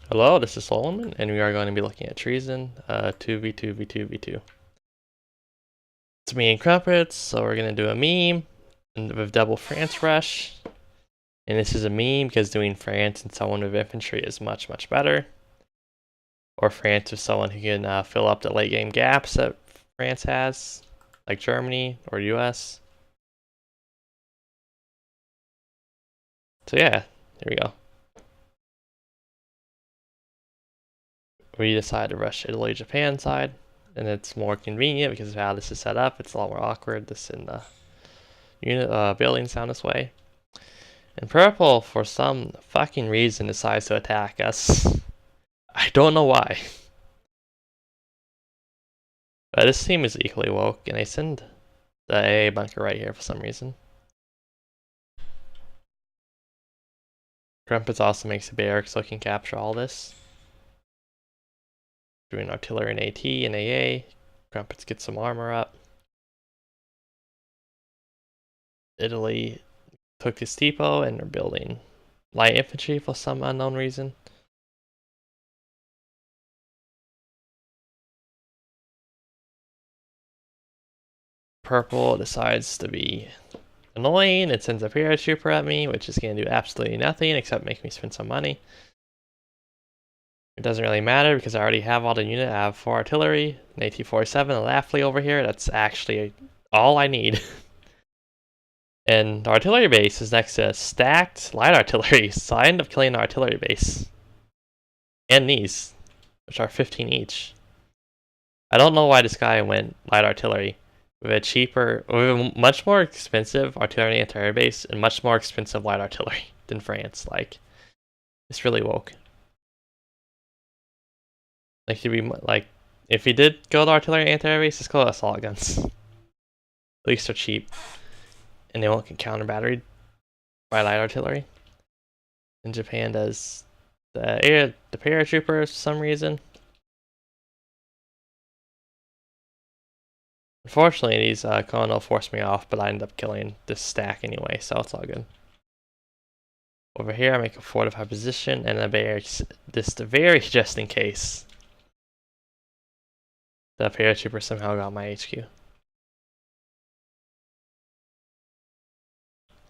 Hello, this is Solomon, and we are going to be looking at Treason, 2v2v2v2. It's me and Crumpets, so we're going to do a meme with double France rush. And this is a meme because doing France and someone with infantry is much, much better. Or France with someone who can fill up the late game gaps that France has, like Germany or US. So yeah, here we go. We decide to rush Italy, Japan side, and it's more convenient because of how this is set up. It's a lot more awkward. This in the unit buildings down this way. And purple, for some fucking reason, decides to attack us. I don't know why. But this team is equally woke, and they send the AA bunker right here for some reason. Crumpets also makes a barracks so he can capture all this. Doing artillery and AT and AA. Crumpets get some armor up. Italy took this depot and they're building light infantry for some unknown reason. Purple decides to be annoying. It sends a paratrooper at me, which is going to do absolutely nothing except make me spend some money. It doesn't really matter because I already have all the unit. I have 4 artillery, an AT-47, a Lafley over here. That's actually all I need. And the artillery base is next to stacked light artillery, so I end up killing the artillery base. And these, which are 15 each. I don't know why this guy went light artillery with a much more expensive artillery and artillery base and much more expensive light artillery than France. Like, it's really woke. Like, if he did go to artillery and anti-air base, just go to assault guns. At least they're cheap. And they won't get counter batteried by light artillery. And Japan does the paratroopers for some reason. Unfortunately, these Kono forced me off, but I ended up killing this stack anyway, so it's all good. Over here, I make a fortified position and a barracks, just very just in case the paratrooper somehow got my HQ.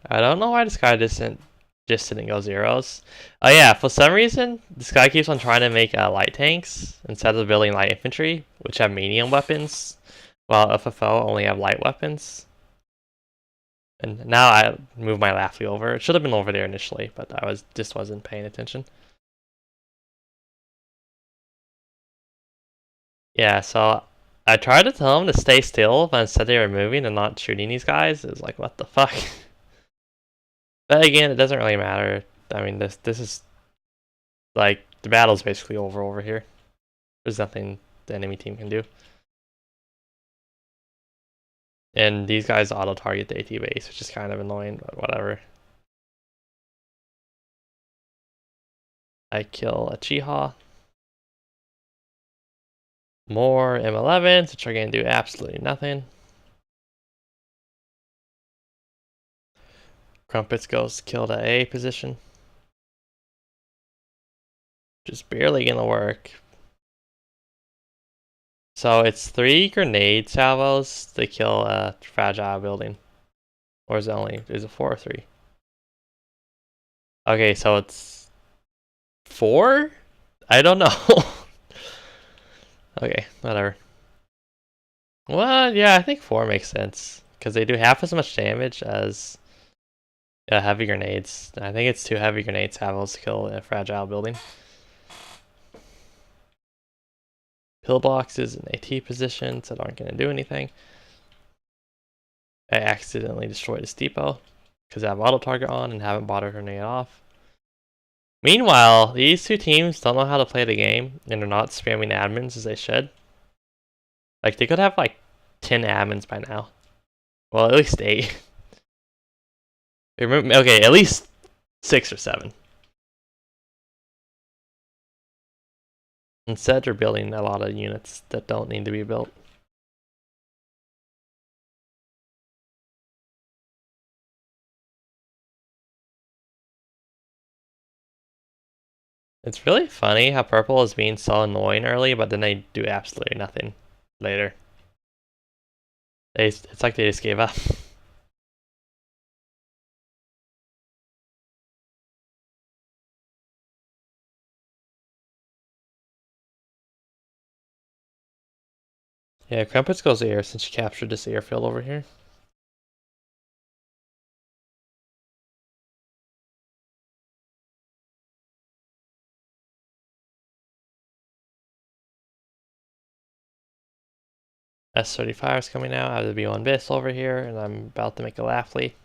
I don't know why this guy just didn't go zeros. Oh yeah, for some reason, this guy keeps on trying to make light tanks instead of building light infantry, which have medium weapons, while FFO only have light weapons. And now I move my Lafley over. It should have been over there initially, but I just wasn't paying attention. Yeah, so I tried to tell him to stay still, but instead they were moving and not shooting these guys. It was like, what the fuck? But again, it doesn't really matter. I mean, this is like the battle's basically over here. There's nothing the enemy team can do. And these guys auto-target the AT base, which is kind of annoying, but whatever. I kill a Chiha. More M11s, which are going to do absolutely nothing. Crumpets goes to kill the A position. Just barely going to work. So it's 3 grenade salvos to kill a fragile building. Or is it 4 or 3? Okay, so it's 4? I don't know. Okay, whatever. Well, yeah, I think 4 makes sense. Because they do half as much damage as heavy grenades. I think it's 2 heavy grenade salvos to kill a fragile building. Pillboxes in AT positions that aren't going to do anything. I accidentally destroyed this depot because I have auto target on and haven't bought a grenade off. Meanwhile, these two teams don't know how to play the game and are not spamming admins as they should. Like, they could have like 10 admins by now. Well, at least 8. Okay, at least 6 or 7. Instead, they're building a lot of units that don't need to be built. It's really funny how purple is being so annoying early, but then they do absolutely nothing later. It's like they just gave up. Yeah, Crumpets goes air since she captured this airfield over here. S-35 is coming out. I have the B1 Bis over here, and I'm about to make a Laughley.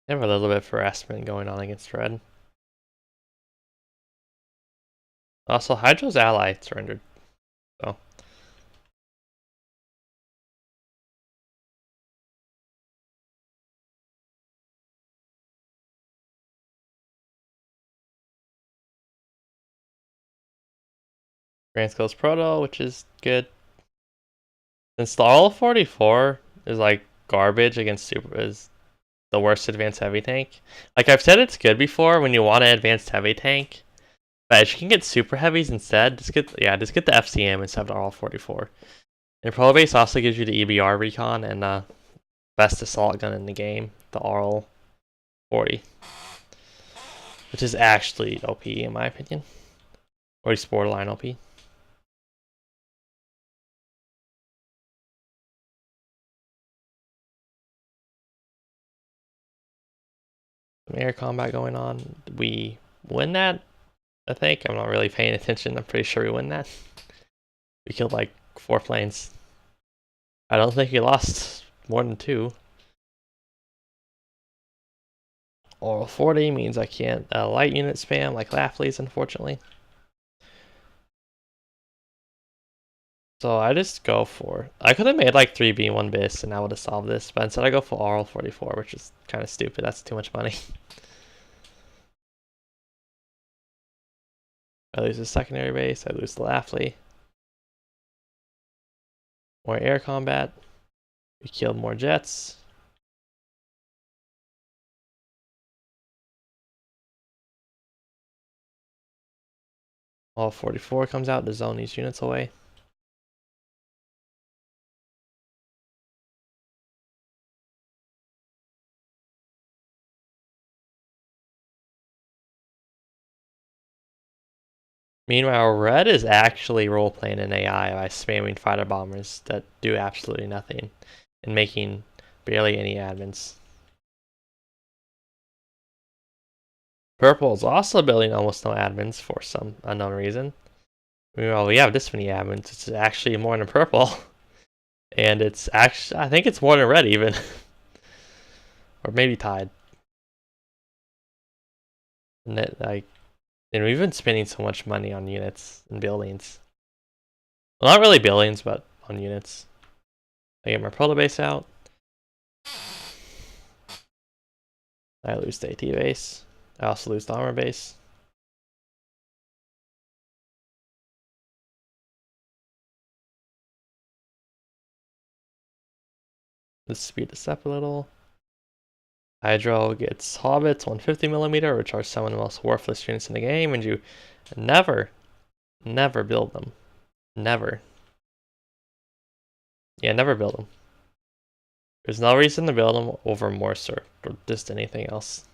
They have a little bit of harassment going on against red. Also, Hydro's ally surrendered. So. Grand Skills Proto, which is good. Since the RL-44 is like garbage against super is the worst advanced heavy tank. Like I've said, it's good before when you want an advanced heavy tank, but if you can get super heavies instead, just get the FCM instead of the RL-44. And Pro Base also gives you the EBR recon and best assault gun in the game, the RL-40, which is actually OP in my opinion, or it's borderline OP. Some air combat going on. We win that, I think. I'm not really paying attention. I'm pretty sure we win that. We killed like 4 planes. I don't think we lost more than 2. Oral 40 means I can't light unit spam like Laughley's, unfortunately. So I just go for... I could have made like 3 B1 bis and I would have solved this, but instead I go for Oral 44, which is kind of stupid. That's too much money. I lose the secondary base, I lose the Laughley. More air combat. We killed more jets. All 44 comes out to zone these units away. Meanwhile, red is actually role-playing an AI by spamming fighter bombers that do absolutely nothing and making barely any admins. Purple is also building almost no admins for some unknown reason. Meanwhile, we have this many admins. It's actually more than purple. And it's actually, I think it's more than red even. Or maybe tied. And we've been spending so much money on units and buildings. Well, not really buildings, but on units. I get my proto base out. I lose the AT base. I also lose the armor base. Let's speed this up a little. Hydro gets Hobbits 150mm, which are some of the most worthless units in the game, and you never build them. Never. Yeah, never build them. There's no reason to build them over Morser or just anything else.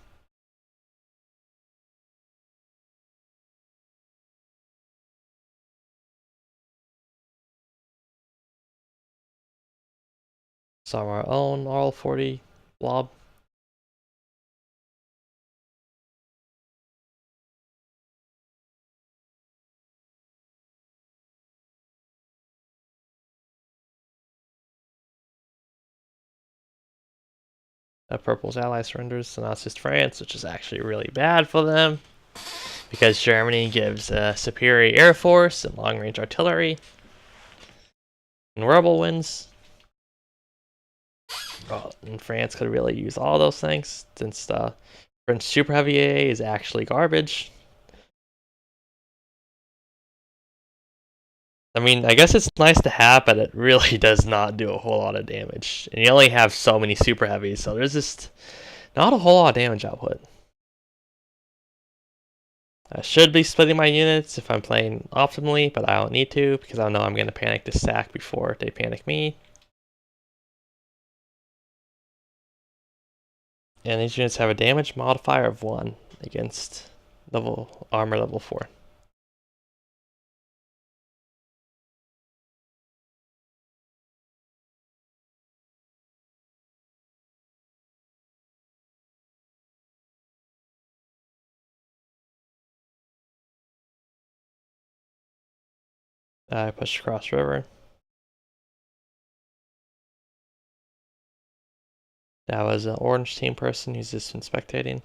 So our own RL-40 blob. Purple's ally surrenders, so now it's just France, which is actually really bad for them because Germany gives a superior air force and long-range artillery, and Rebel wins. Oh, and France could really use all those things since the French Super Heavy AA is actually garbage. I mean, I guess it's nice to have, but it really does not do a whole lot of damage. And you only have so many Super Heavies, so there's just not a whole lot of damage output. I should be splitting my units if I'm playing optimally, but I don't need to because I know I'm going to panic this sack before they panic me. And these units have a damage modifier of 1 against armor level 4. I push across river. That was an orange team person who's just been spectating.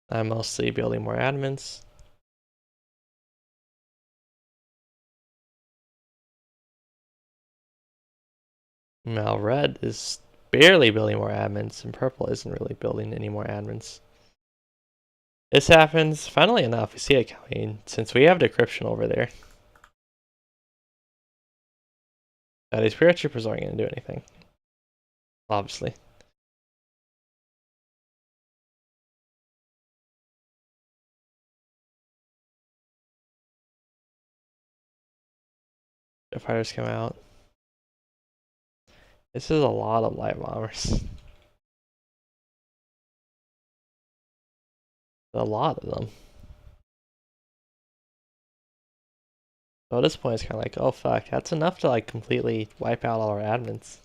I'm mostly building more admins. Now red is barely building more admins, and purple isn't really building any more admins. This happens, funnily enough, we see it coming, since we have decryption over there. These spirit troopers aren't going to do anything. Obviously. The fighters come out. This is a lot of light bombers. A lot of them. So at this point, it's kind of like, oh fuck, that's enough to like completely wipe out all our admins.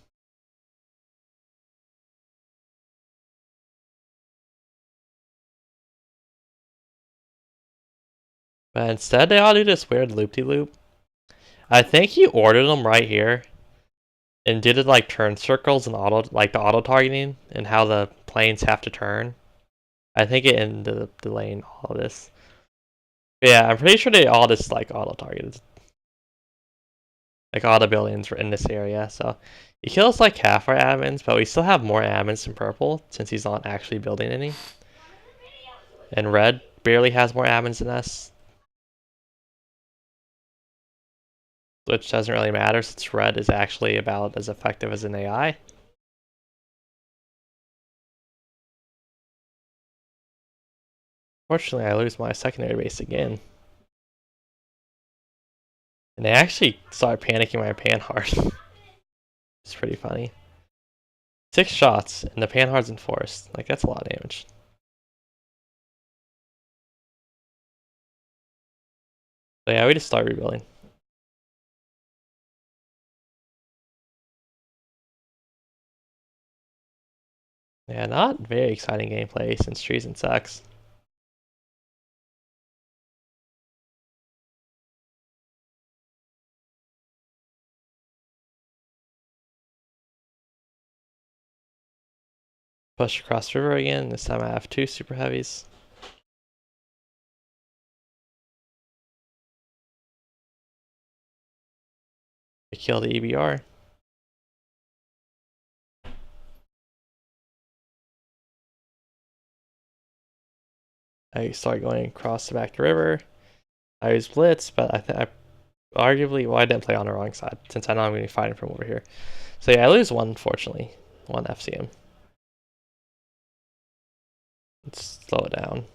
But instead, they all do this weird loop-de-loop. I think he ordered them right here and did it like turn circles and the auto targeting and how the planes have to turn. I think it ended up delaying all of this. But yeah, I'm pretty sure they all just like auto targeted. Like all the buildings were in this area, so he kills like half our admins, but we still have more admins in purple since he's not actually building any. And red barely has more admins than us, which doesn't really matter since red is actually about as effective as an AI. Fortunately, I lose my secondary base again. And they actually start panicking my Panhard. It's pretty funny. 6 shots, and the Panhard's enforced. Like, that's a lot of damage. So yeah, we just start rebuilding. Yeah, not very exciting gameplay since Treason sucks. Push across river again. This time I have 2 super heavies. I kill the EBR. I start going across the back river. I use Blitz, but I arguably, well, I didn't play on the wrong side since I know I'm going to be fighting from over here. So yeah, I lose 1, unfortunately. 1 FCM. Let's slow it down.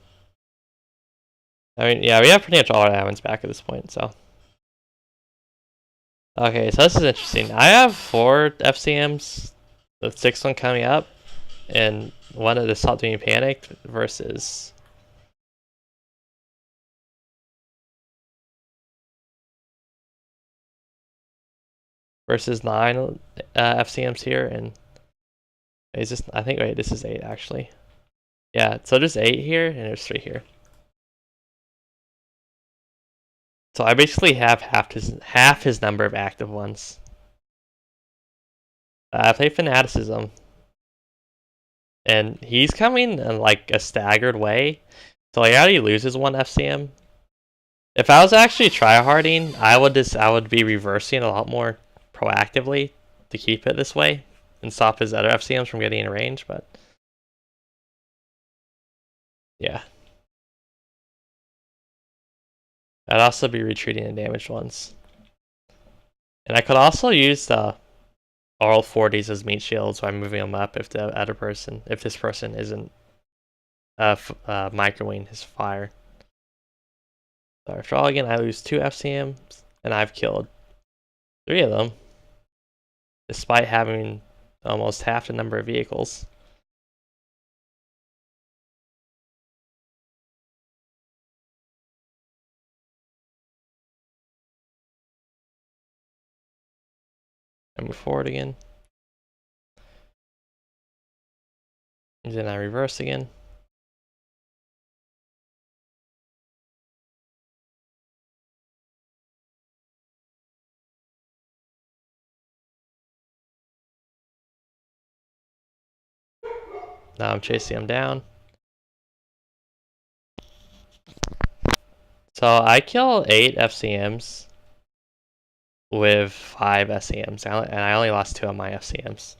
I mean, yeah, we have pretty much all our admins back at this point, so. Okay, so this is interesting. I have 4 FCMs, the 6th one coming up, and one of the stopped being panicked versus versus 9 FCMs here, and is this? I think wait, this is 8 actually. Yeah, so there's 8 here, and there's 3 here. So I basically have half his number of active ones. I play Fanaticism. And he's coming in like a staggered way. So he already loses one FCM. If I was actually tryharding, I would be reversing a lot more proactively to keep it this way and stop his other FCMs from getting in range, but yeah. I'd also be retreating the damaged ones. And I could also use the Oral 40s as meat shields by moving them up if this person isn't microwaving his fire. So after all, again, I lose 2 FCMs, and I've killed 3 of them, despite having almost half the number of vehicles. I move forward again. And then I reverse again. Now I'm chasing him down. So I kill 8 FCMs with 5 SCMs, and I only lost 2 of my FCMs.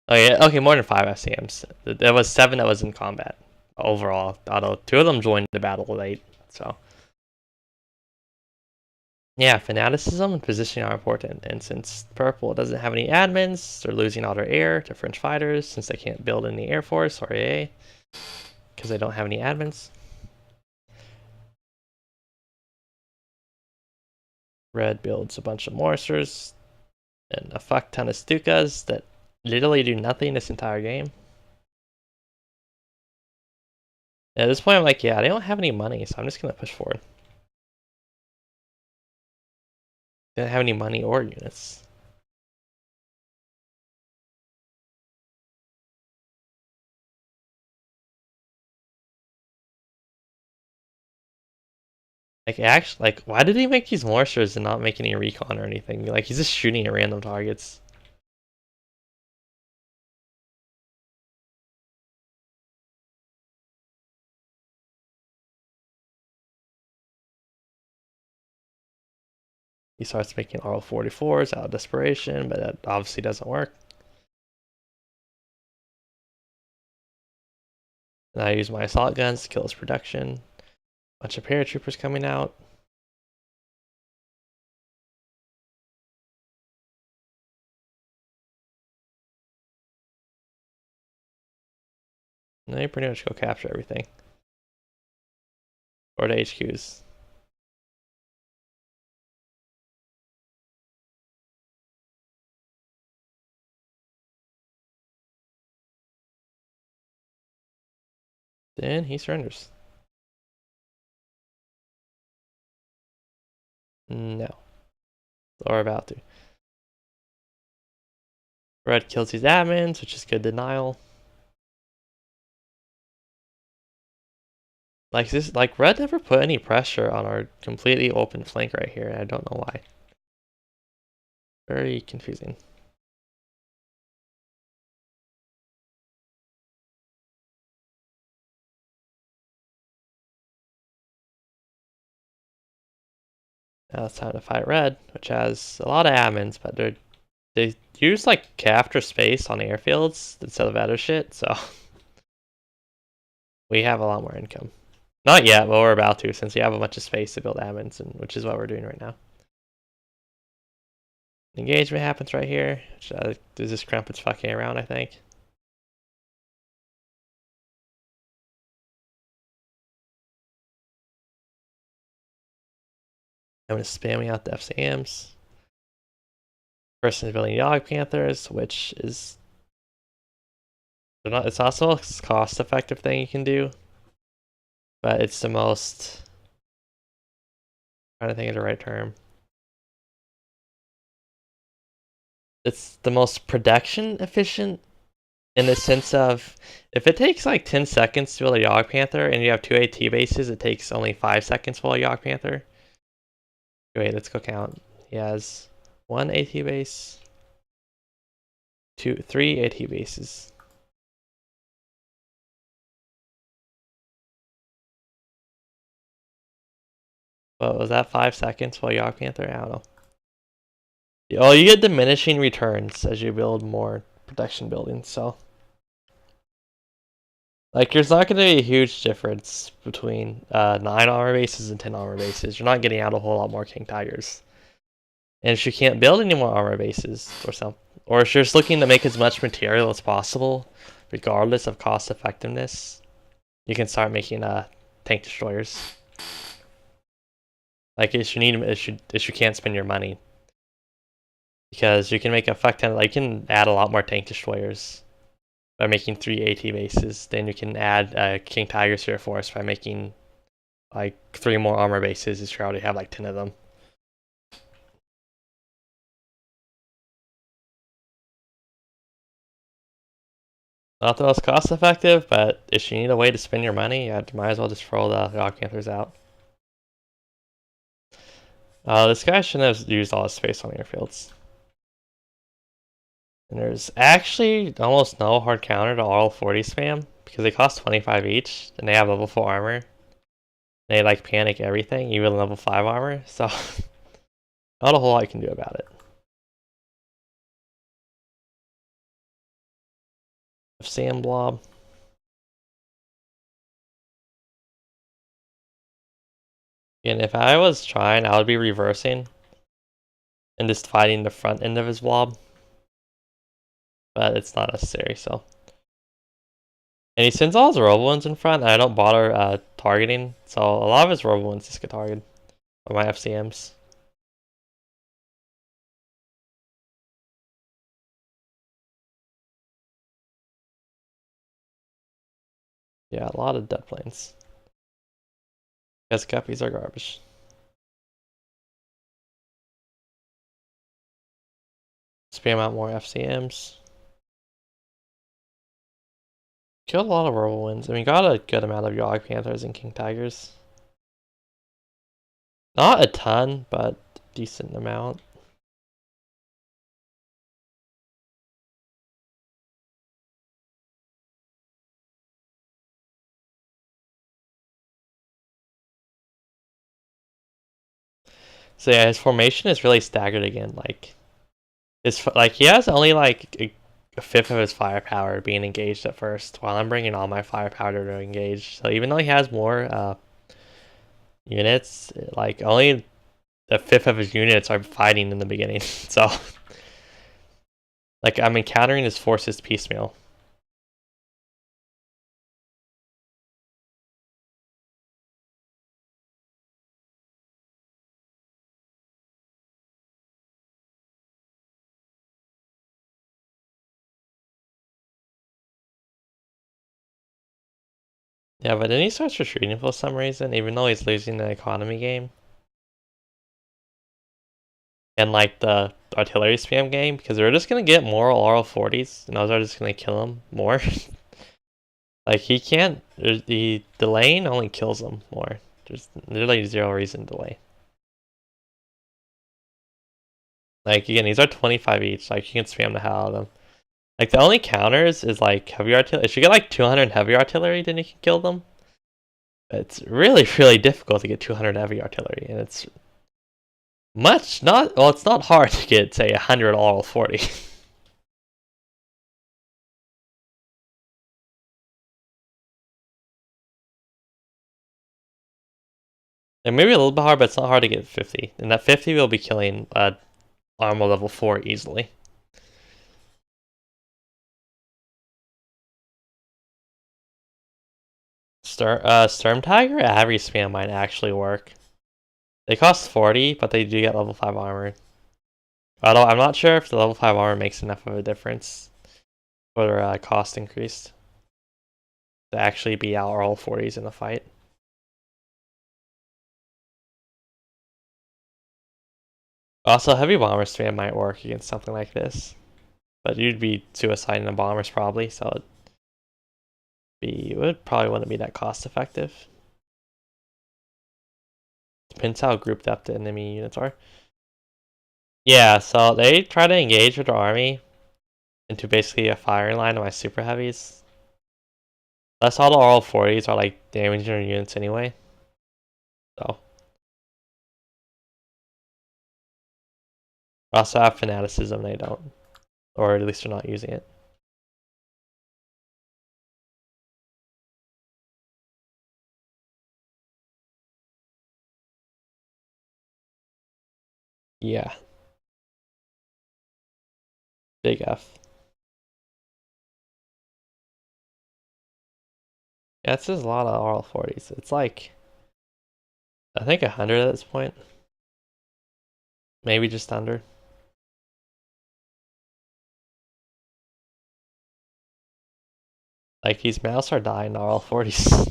Oh yeah, okay, more than 5 FCMs. There was 7 that was in combat overall, although 2 of them joined the battle late, so. Yeah, fanaticism and positioning are important, and since purple doesn't have any admins, they're losing all their air to French fighters since they can't build in the Air Force or AA because they don't have any admins. Red builds a bunch of mortars and a fuck ton of Stukas that literally do nothing this entire game. At this point, I'm like, yeah, they don't have any money, so I'm just gonna push forward. They don't have any money or units. Like, actually, like, why did he make these mortars and not make any recon or anything? Like, he's just shooting at random targets. He starts making RL-44s out of desperation, but that obviously doesn't work. And I use my assault guns to kill his production. Bunch of paratroopers coming out. And they pretty much go capture everything. Or the HQs. Then he surrenders. No. Or about to. Red kills these admins, which is good denial. Like Red never put any pressure on our completely open flank right here. I don't know why. Very confusing. Now it's time to fight Red, which has a lot of admins, but they use like capture space on airfields instead of other shit, so we have a lot more income. Not yet, but we're about to, since we have a bunch of space to build admins, and which is what we're doing right now. Engagement happens right here. This Crumpet's fucking around, I think. I'm just spamming out the FCMs. Person is building Yog Panthers, which is it's also a cost-effective thing you can do, but it's the most. I'm trying to think of the right term. It's the most production efficient in the sense of if it takes like 10 seconds to build a Yog Panther and you have 2 AT bases, it takes only 5 seconds to build a Yog Panther. Wait, let's go count. He has 1 AT base, 3 AT bases. What was that, 5 seconds while Yogg Panther? I don't know. Oh, you get diminishing returns as you build more protection buildings, so. Like, there's not going to be a huge difference between 9 armor bases and 10 armor bases. You're not getting out a whole lot more King Tigers. And if you can't build any more armor bases or something, or if you're just looking to make as much material as possible, regardless of cost effectiveness, you can start making tank destroyers. Like, if you can't spend your money, because you can make a fuck ton. Like, you can add a lot more tank destroyers by making 3 AT bases. Then you can add King Tigers to your force by making like 3 more armor bases. You already have like 10 of them. Not the most cost effective, but if you need a way to spend your money, you might as well just throw the Yogg Panthers out. This guy shouldn't have used all his space on airfields. And there's actually almost no hard counter to all 40 spam because they cost 25 each and they have level 4 armor. They like panic everything, even level 5 armor, so not a whole lot you can do about it. Sand blob. And if I was trying, I would be reversing and just fighting the front end of his blob. But it's not necessary, so. And he sends all his robo ones in front, and I don't bother targeting, so a lot of his robo ones just get targeted by my FCMs. Yeah, a lot of dead planes. Because guppies are garbage. Spam out more FCMs. Killed a lot of robo wins. I mean, got a good amount of Yogg Panthers and King Tigers. Not a ton, but decent amount. So yeah, his formation is really staggered again. Like, he has only like a fifth of his firepower being engaged at first, while I'm bringing all my firepower to engage. So even though he has more units, like only a fifth of his units are fighting in the beginning. So, like, I'm encountering his forces piecemeal. Yeah, but then he starts retreating for some reason, even though he's losing the economy game. And like the artillery spam game, because they're just gonna get more RL40s, and those are just gonna kill him more. Like, he can't, the delaying only kills him more. There's literally 0 reason to delay. Like, again, these are 25 each, like, you can spam the hell out of them. Like, the only counters is like heavy artillery. If you get like 200 heavy artillery, then you can kill them. It's really, really difficult to get 200 heavy artillery, and it's it's not hard to get, say, 100 RL40. And maybe a little bit hard, but it's not hard to get 50. And that 50 will be killing armor level 4 easily. Sturm Tiger Avery spam might actually work. They cost 40, but they do get level 5 armor. Although I'm not sure if the level 5 armor makes enough of a difference for their cost increased to actually be out all 40s in the fight. Also, heavy bomber spam might work against something like this. But you'd be suiciding the bombers probably, so it probably wouldn't be that cost effective. Depends how grouped up the enemy units are. Yeah, so they try to engage with their army. into basically a firing line of my super heavies. That's all the oral 40s are like damaging your units anyway. So I also have fanaticism, they don't. Or at least they're not using it. Yeah. Big F. Yeah, it's just a lot of oral 40s. It's like, I think 100 at this point. Maybe just under. Like, these mouse are dying to oral 40s.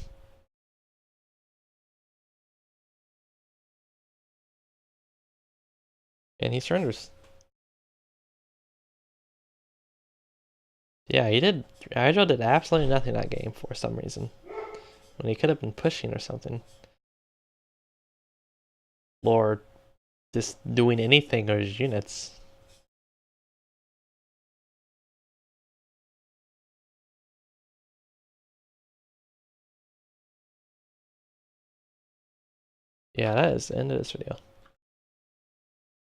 And he surrenders. Yeah, he did. Hydro did absolutely nothing that game for some reason. When he could have been pushing or something. Or just doing anything to his units. Yeah, that is the end of this video.